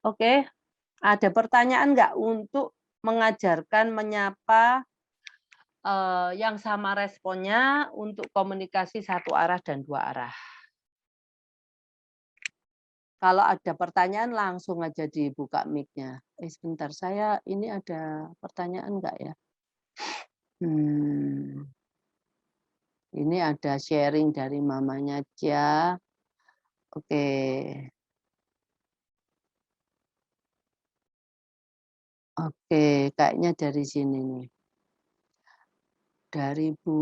Oke, ada pertanyaan nggak untuk mengajarkan menyapa, yang sama responnya untuk komunikasi satu arah dan dua arah? Kalau ada pertanyaan langsung aja dibuka mic-nya. Sebentar saya ini ada pertanyaan nggak ya? Hmm, ini ada sharing dari mamanya Cia. Oke. Oke, kayaknya dari sini nih, dari Bu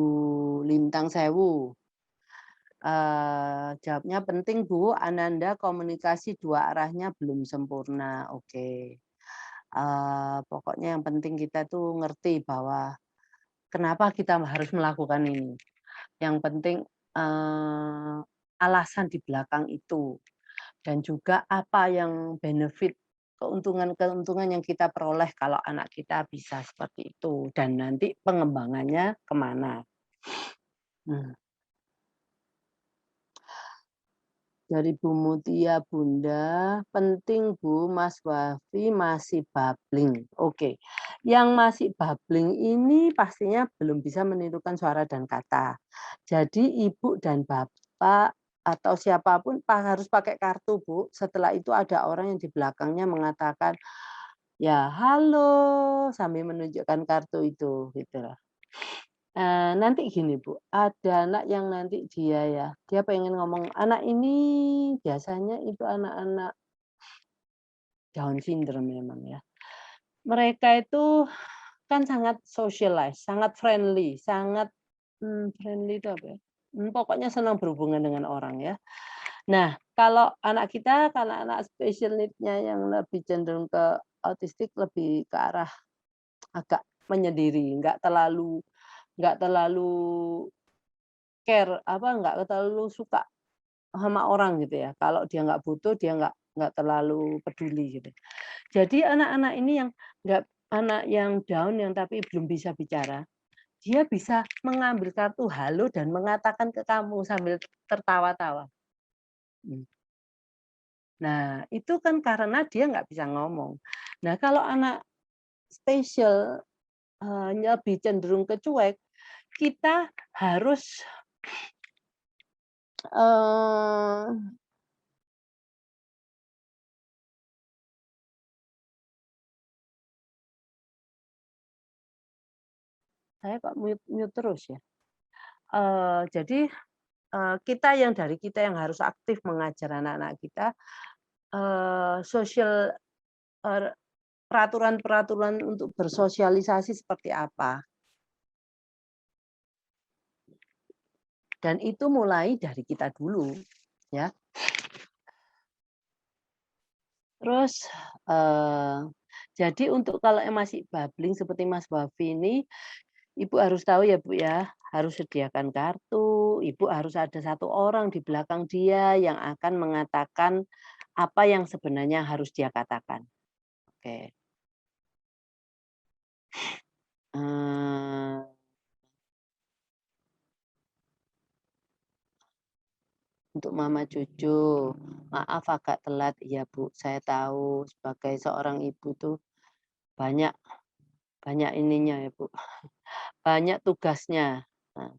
Lintang Sewu. Jawabnya, "Penting Bu, Ananda komunikasi dua arahnya belum sempurna." Oke. Pokoknya yang penting kita tuh ngerti bahwa kenapa kita harus melakukan ini. Yang penting, eee, alasan di belakang itu, dan juga apa yang benefit, keuntungan-keuntungan yang kita peroleh kalau anak kita bisa seperti itu, dan nanti pengembangannya kemana. Mmm. Dari Bu Mutia, "Bunda, penting Bu, Mas Wafi masih babbling." Oke, yang masih babbling ini pastinya belum bisa menirukan suara dan kata. Jadi ibu dan bapak atau siapapun harus pakai kartu, Bu. Setelah itu ada orang yang di belakangnya mengatakan, ya halo, sambil menunjukkan kartu itu, gitu loh. Nanti gini Bu, ada anak yang nanti dia pengen ngomong, anak ini biasanya itu anak-anak Down syndrome memang ya. Mereka itu kan sangat socialize, sangat friendly, sangat, friendly itu apa ya, pokoknya senang berhubungan dengan orang ya. Nah, kalau anak kita, kalau anak special need-nya yang lebih cenderung ke autistik, lebih ke arah agak menyendiri, nggak terlalu care, nggak terlalu suka sama orang gitu ya. Kalau dia nggak butuh, dia nggak terlalu peduli gitu. Jadi anak-anak ini yang nggak anak yang down yang tapi belum bisa bicara, dia bisa mengambil kartu halo dan mengatakan ke kamu sambil tertawa-tawa. Mmm. Nah, itu kan karena dia nggak bisa ngomong. Nah, kalau anak spesial, lebih cenderung ke cuek, kita harus, eee saya kok mute terus ya? Jadi, dari kita yang harus aktif mengajar anak-anak kita, sosial peraturan-peraturan untuk bersosialisasi seperti apa, dan itu mulai dari kita dulu, ya. Terus, eee, jadi untuk kalau yang masih babbling seperti Mas Wafi ini, Ibu harus tahu ya, Bu, ya, harus sediakan kartu, Ibu harus ada satu orang di belakang dia yang akan mengatakan apa yang sebenarnya harus dia katakan. Oke, eee, untuk mama cucu, maaf agak telat, iya, Bu, saya tahu sebagai seorang ibu tuh banyak banyak ininya ya, Bu, banyak tugasnya. Nah,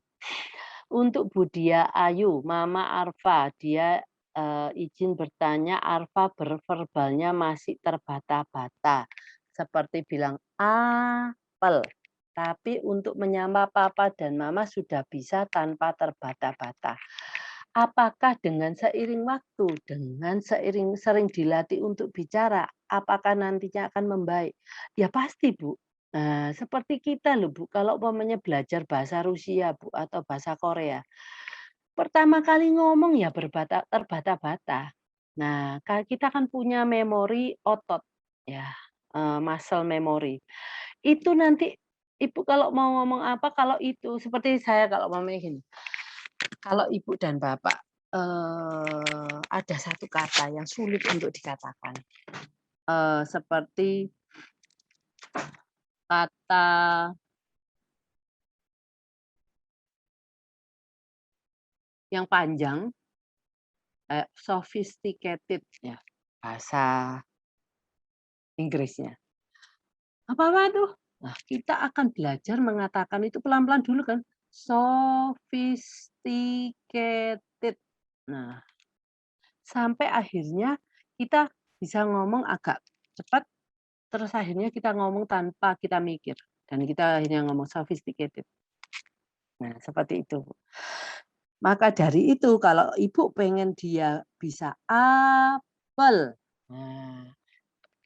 untuk Budia Ayu, Mama Arfa, dia, izin bertanya, Arfa berverbalnya masih terbata-bata, seperti bilang, "Apel." Tapi untuk menyapa papa dan mama sudah bisa tanpa terbata-bata. Apakah dengan seiring waktu, dengan sering dilatih untuk bicara, apakah nantinya akan membaik? Ya pasti, Bu. Nah, seperti kita loh, Bu, kalau umpamanya belajar bahasa Rusia, Bu, atau bahasa Korea, pertama kali ngomong ya terbata-bata. Nah, kita kan punya memori otot ya, muscle memory. Itu nanti Ibu kalau mau ngomong apa, kalau itu seperti saya kalau mamanya gini, kalau ibu dan bapak, ada satu kata yang sulit untuk dikatakan, seperti kata yang panjang, sophisticated ya, bahasa Inggrisnya. Apa-apa tuh? Nah, kita akan belajar mengatakan itu pelan-pelan dulu kan. Sophisticated. Nah, sampai akhirnya kita bisa ngomong agak cepat, terus akhirnya kita ngomong tanpa kita mikir. Dan kita akhirnya ngomong sophisticated. Nah, seperti itu. Maka dari itu kalau ibu pengen dia bisa apel, nah,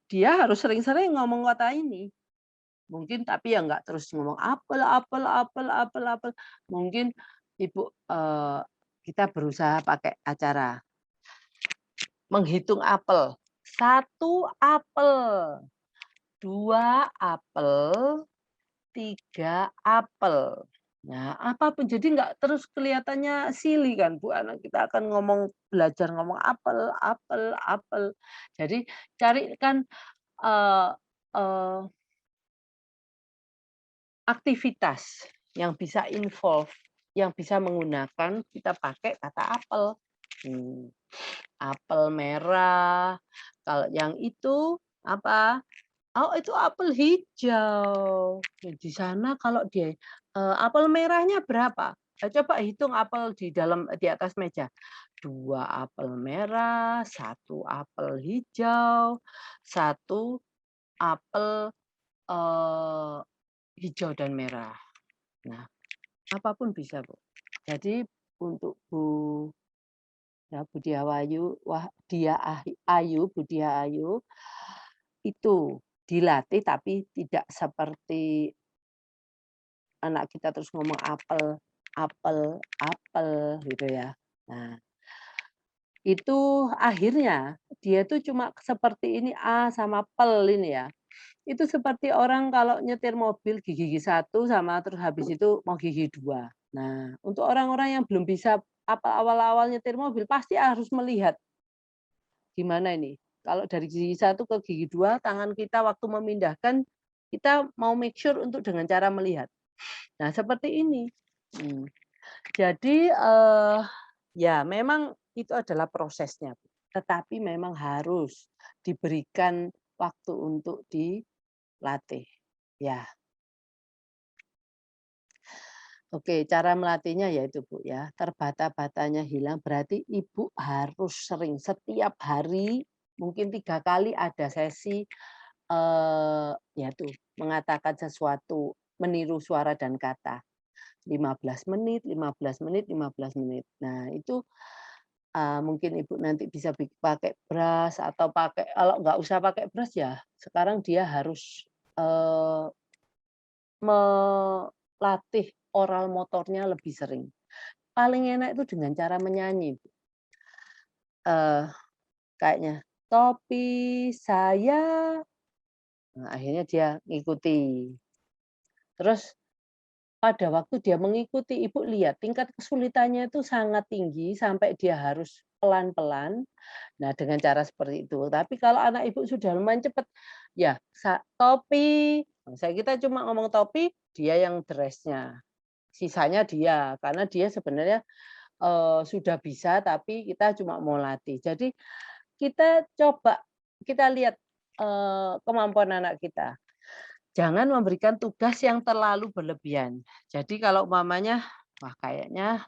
dia harus sering-sering ngomong kata ini. Mungkin tapi ya nggak terus ngomong apel apel apel apel apel. Mungkin ibu, kita berusaha pakai acara menghitung apel. Satu apel, 2 apel, 3 apel. Nah, apapun jadi nggak terus kelihatannya silly kan Bu, anak kita akan belajar ngomong apel apel apel. Jadi carikan, eee eee, aktivitas yang bisa involve, yang bisa menggunakan kita pakai kata apel. Apel merah, kalau yang itu apa, oh itu apel hijau. Di sana kalau dia, apel merahnya berapa? Coba hitung apel di atas meja. 2 apel merah, 1 apel hijau, 1 apel, eee, hijau dan merah. Nah, apapun bisa, Bu. Jadi untuk Budiawayu Budia Ayu itu dilatih tapi tidak seperti anak kita terus ngomong apel, apel, apel gitu ya. Nah, itu akhirnya dia tuh cuma seperti ini A sama pel ini ya. Itu seperti orang kalau nyetir mobil gigi satu sama terus habis itu mau gigi 2. Nah, untuk orang-orang yang belum bisa apa awal-awal nyetir mobil pasti harus melihat gimana ini, kalau dari gigi satu ke gigi 2 tangan kita waktu memindahkan, kita mau make sure untuk dengan cara melihat. Nah, seperti ini. Mmm, jadi, ya memang itu adalah prosesnya, tetapi memang harus diberikan waktu untuk dilatih. Ya, oke, cara melatihnya yaitu Bu ya, terbata-batanya hilang berarti Ibu harus sering, setiap hari mungkin 3 kali ada sesi, yaitu mengatakan sesuatu, meniru suara dan kata. 15 menit 15 menit 15 menit. Nah itu, mungkin Ibu nanti bisa pakai brush atau kalau nggak usah pakai brush ya sekarang dia harus, eee, melatih oral motornya lebih sering. Paling enak itu dengan cara menyanyi, eee, kayaknya, "Topi saya," nah akhirnya dia ngikuti. Terus pada waktu dia mengikuti, Ibu lihat tingkat kesulitannya itu sangat tinggi sampai dia harus pelan-pelan. Nah, dengan cara seperti itu. Tapi kalau anak Ibu sudah lumayan cepat, ya topi, nah, kita cuma ngomong topi, dia yang dress-nya. Sisanya dia, karena dia sebenarnya, sudah bisa tapi kita cuma mau latih. Jadi kita coba, kita lihat, kemampuan anak kita. Jangan memberikan tugas yang terlalu berlebihan. Jadi kalau umpamanya, wah kayaknya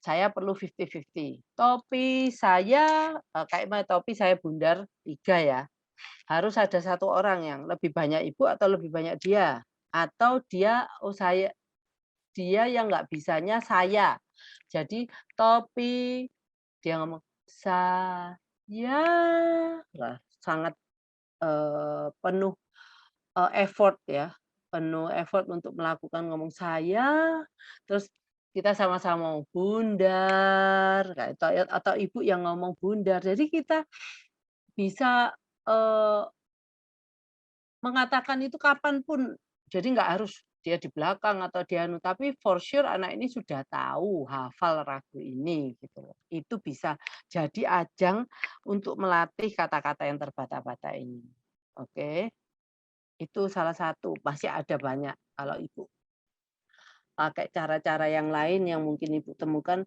saya perlu 50-50. Topi saya, topi saya bundar 3 ya, harus ada satu orang yang lebih banyak ibu atau lebih banyak dia. Atau dia yang nggak bisanya saya. Jadi topi, dia ngomong, "Saya," lah sangat, penuh effort ya, penuh effort untuk melakukan ngomong saya, terus kita sama-sama ngomong bundar, kayak atau ibu yang ngomong bundar. Jadi kita bisa, mengatakan itu kapan pun, jadi nggak harus dia di belakang atau dia tapi for sure anak ini sudah tahu, hafal ragu ini gitu loh. Itu bisa jadi ajang untuk melatih kata-kata yang terbata-bata ini. Oke, itu salah satu, masih ada banyak kalau Ibu pakai cara-cara yang lain yang mungkin Ibu temukan,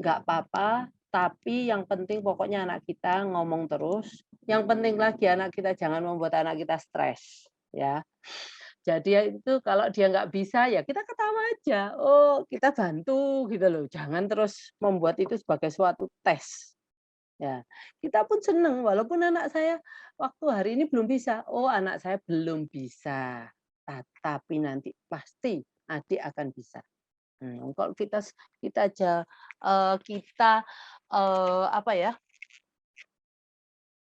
nggak apa-apa, Tapi yang penting pokoknya anak kita ngomong terus. Yang penting lagi anak kita jangan membuat anak kita stres, ya. Jadi ya itu kalau dia nggak bisa ya kita ketawa aja, oh kita bantu gitu loh. Jangan terus membuat itu sebagai suatu tes. Ya, kita pun seneng walaupun anak saya waktu hari ini belum bisa, oh anak saya belum bisa, tapi nanti pasti adik akan bisa. Kalau kita aja, kita, apa ya,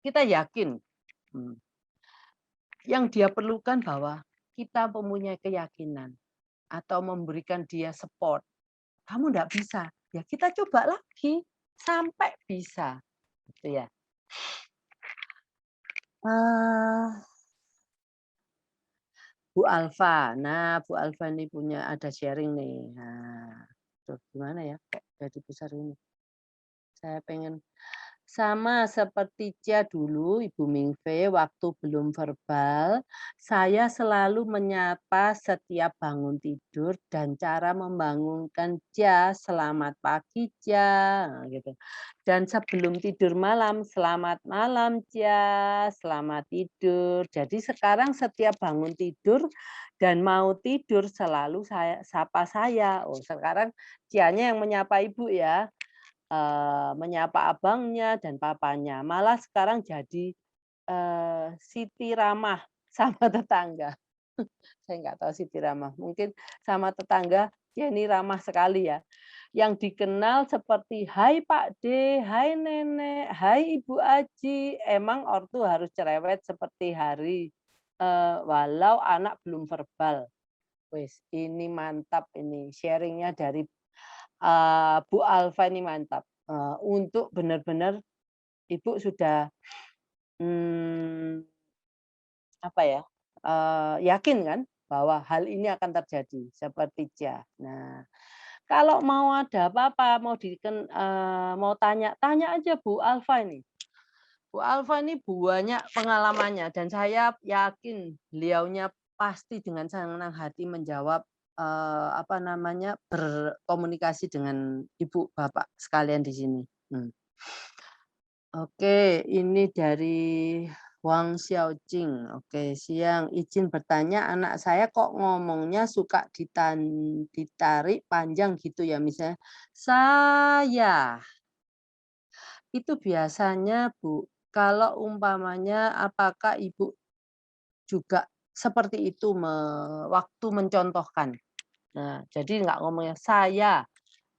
kita yakin, mmm, yang dia perlukan bahwa kita mempunyai keyakinan atau memberikan dia support, "Kamu ndak bisa," ya kita coba lagi sampai bisa, gitu ya. Eee Bu Alfa. Nah, Bu Alfa ini punya ada sharing nih. Nah, tuh gimana ya kok jadi besar ini? Saya pengen sama seperti Cia dulu, Ibu Mingve, waktu belum verbal, saya selalu menyapa setiap bangun tidur dan cara membangunkan Cia, "Selamat pagi, Cia," nah, gitu. Dan sebelum tidur malam, "Selamat malam, Cia, selamat tidur." Jadi sekarang setiap bangun tidur dan mau tidur selalu saya sapa saya. Oh, sekarang Cianya yang menyapa Ibu ya. Menyapa abangnya dan papanya. Malah sekarang jadi, Siti Ramah sama tetangga. Saya nggak tahu Siti Ramah, mungkin sama tetangga dia ini ramah sekali ya. Yang dikenal seperti, "Hai Pak D, hai Nenek, hai Ibu Aji." Emang ortu harus cerewet seperti hari, walau anak belum verbal. Wis, ini mantap ini, sharing-nya dari Bu Alfa ini mantap, untuk benar-benar Ibu sudah, mmm, apa ya, yakin kan bahwa hal ini akan terjadi seperti Cia. Nah, kalau mau ada apa-apa, mau tanya, tanya aja Bu Alfa ini. Bu Alfa ini banyak pengalamannya dan saya yakin beliaunya pasti dengan senang hati menjawab, apa namanya, berkomunikasi dengan ibu, bapak sekalian di sini. Oke, ini dari Wang Xiaojing. Oke, siang. Izin bertanya, anak saya kok ngomongnya suka ditarik panjang gitu ya, misalnya, "Saya." Itu biasanya, Bu, kalau umpamanya apakah Ibu juga seperti itu waktu mencontohkan? Nah, jadi nggak ngomongnya, "Saya."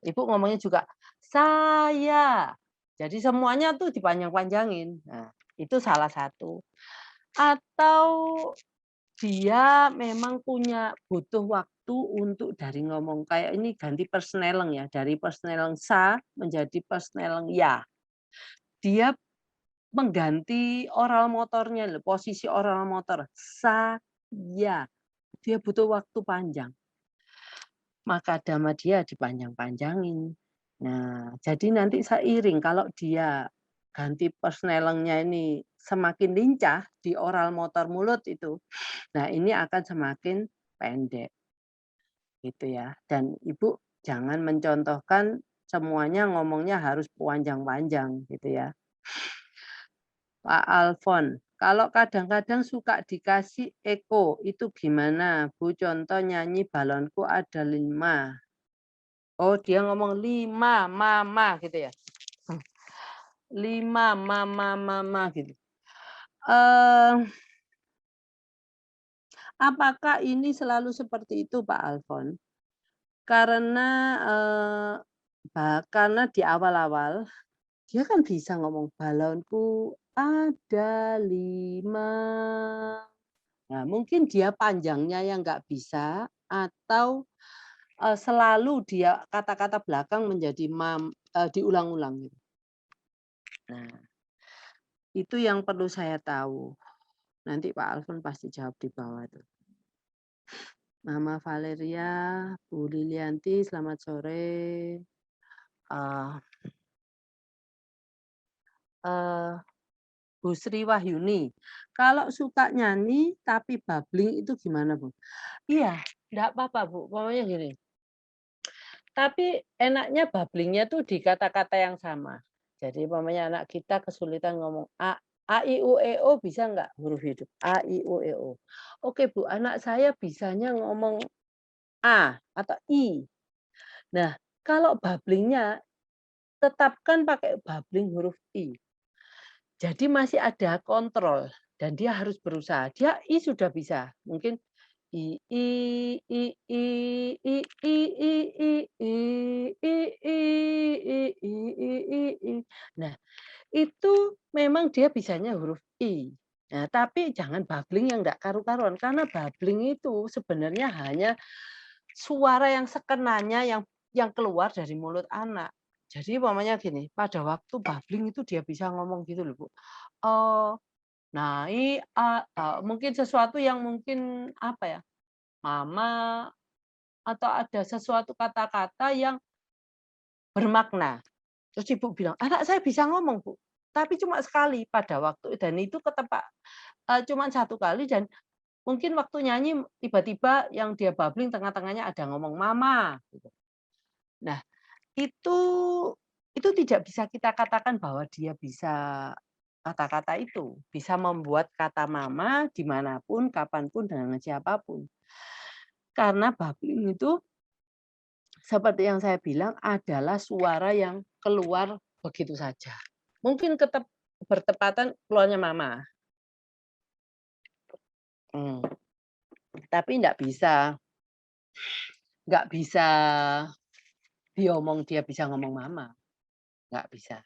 Ibu ngomongnya juga, "Saya." Jadi semuanya tuh dipanjang-panjangin. Nah, itu salah satu. Atau dia memang butuh waktu untuk dari ngomong, kayak ini ganti persneleng ya, dari persneleng "sa" menjadi persneleng "ya". Dia mengganti oral motornya loh, posisi oral motor, saya. Dia butuh waktu panjang, maka dhamma dia dipanjang-panjangin. Nah, jadi nanti seiring kalau dia ganti persnelengnya ini semakin lincah di oral motor mulut itu, nah ini akan semakin pendek, gitu ya. Dan Ibu jangan mencontohkan semuanya ngomongnya harus panjang-panjang, gitu ya. Pak Alfon, kalau kadang-kadang suka dikasih eko, itu gimana, Bu? Contoh nyanyi balonku ada 5. Oh, dia ngomong 5 mama gitu ya? 5 mama gitu. Eee, apakah ini selalu seperti itu, Pak Alfon? Karena, karena di awal-awal dia kan bisa ngomong, "Balonku ada 5." Nah, mungkin dia panjangnya yang nggak bisa atau, selalu dia kata-kata belakang menjadi diulang-ulang gitu. Nah, itu yang perlu saya tahu. Nanti Pak Alfon pasti jawab di bawah tuh. Mama Valeria, Bu Lilianti, selamat sore. Eee eee, Bu Sri Wahyuni, kalau suka nyanyi tapi babbling itu gimana, Bu? Iya, nggak apa-apa, Bu, pokoknya gini, tapi enaknya babblingnya tuh di kata-kata yang sama. Jadi umpamanya anak kita kesulitan ngomong a, i, u, e, o bisa nggak huruf hidup? A, i, u, e, o. Oke Bu, anak saya bisanya ngomong a atau i. Nah, kalau babblingnya tetapkan pakai babbling huruf i. Jadi masih ada kontrol dan dia harus berusaha. Dia i sudah bisa, mungkin I i i i i i i i i i i i. Nah, itu memang dia bisanya huruf I. Nah, tapi jangan babbling yang enggak karu-karuan, karena babbling itu sebenarnya hanya suara yang sekenanya yang keluar dari mulut anak. Jadi umpamanya gini, pada waktu babbling itu dia bisa ngomong gitu loh, Bu. Oh, nah, mungkin sesuatu yang mungkin apa ya, mama, atau ada sesuatu kata-kata yang bermakna. Terus ibu bilang, "Anak saya bisa ngomong, Bu, tapi cuma sekali pada waktu dan itu cuma satu kali dan mungkin waktu nyanyi tiba-tiba yang dia babbling tengah-tengahnya ada ngomong mama," gitu. Nah, itu itu tidak bisa kita katakan bahwa dia bisa kata-kata itu, bisa membuat kata mama dimanapun, kapanpun, dengan siapapun. Karena babbling itu seperti yang saya bilang adalah suara yang keluar begitu saja. Mungkin bertepatan keluarnya mama, mmm, tapi nggak bisa diomong dia bisa ngomong mama, nggak bisa.